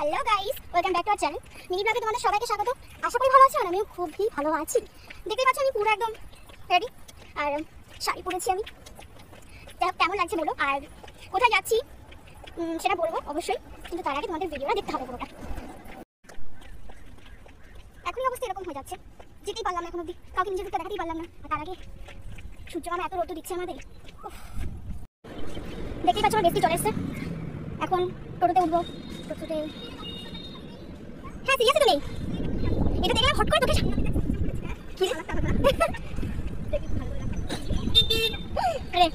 Hello guys, welcome back to our channel. Mini ব্লগে তোমাদের সবাইকে স্বাগত। আশা করি ভালো আছো, আর আমিও খুবই ভালো আছি। দেখতেই পাচ্ছ আমি পুরো একদম রেডি, আর শাড়ি পরেছি আমি। কেমন লাগছে বলো, আর কোথায় যাচ্ছি সেটা বলবো অবশ্যই, কিন্তু তার আগে তোমাদের ভিডিওটা দেখতে হবে পুরোটা। এখনই অবস্থা এরকম হয়ে যাচ্ছে, যেতেই পারলাম না এখন অব্দি, কাউকে নিজের দিকটা দেখাতেই পারলাম না। আর তার আগে সূর্য মামা এত রোদ দিচ্ছে আমাদের। দেখতেই পাচ্ছ আমার বেশি চলে এসছে। এখন টোটোতে উঠবো। টোটোতে হ্যাঁ সিরিয়াসলি তো নেই, এটা দেখলাম হট করে তোকে আরে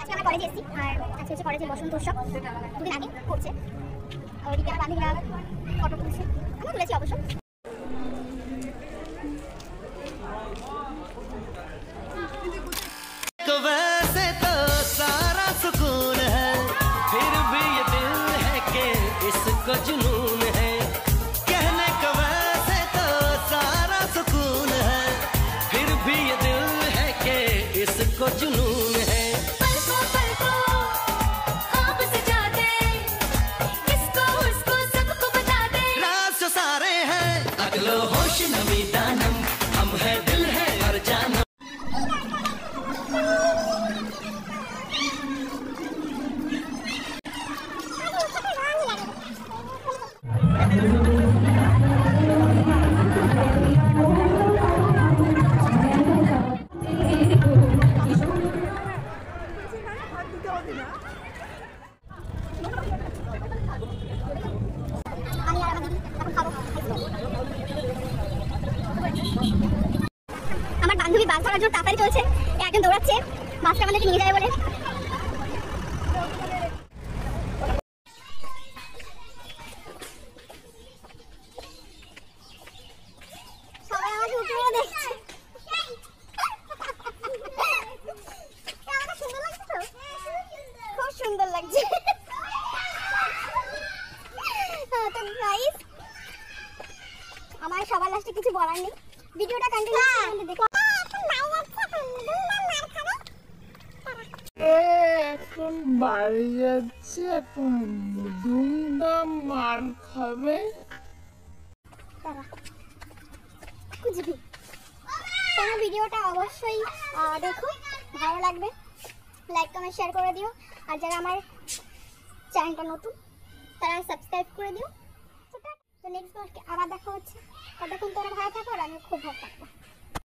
আজকে আমরা কলেজে এসেছি, আর আজকে হচ্ছে কলেজের বসন্ত উৎসব, দুদিন আগে করছে। ওইদিকে আমার বান্ধবীরা ফটো তুলছে, আমি তুলেছি অবশ্য। वैसे तो सारा सुकून है, फिर भी ये दिल है कि इसको जुनून है। कहने को वैसे तो सारा सुकून है, फिर भी ये दिल है कि इसको जुनून है। पलकों पलकों ख्वाब सजाते, किसको उसको सबको बता दे। राज जो सारे हैं अगलो होश नमी दानम, हम है दिल है और जानम। আমার বান্ধবী বাস ধরার জন্য তাড়াতাড়ি চলছে, একজন দৌড়াচ্ছে বাসটা আমাদেরকে নিয়ে যাবে বলে। সবাই আমাকে উপরে দেখছে। খুব সুন্দর লাগছে। তো গাইস, আমার সবার লাস্টে কিছু বলার নেই, ভিডিওটা কন্টিনিউ দেখো। এখন বাড়ি যাচ্ছে, এখন ধুমধাম মার খাবে। তোমরা ভিডিওটা অবশ্যই দেখো, ভালো লাগবে, লাইক কমেন্ট শেয়ার করে দিও, আর যারা আমার চ্যানেলটা নতুন তারা সাবস্ক্রাইব করে দিও। তো নেক্সট ব্লগে আবার দেখা হচ্ছে, ততক্ষণ তোমরা ভালো থাকো আর আমি খুব ভালো থাকবো।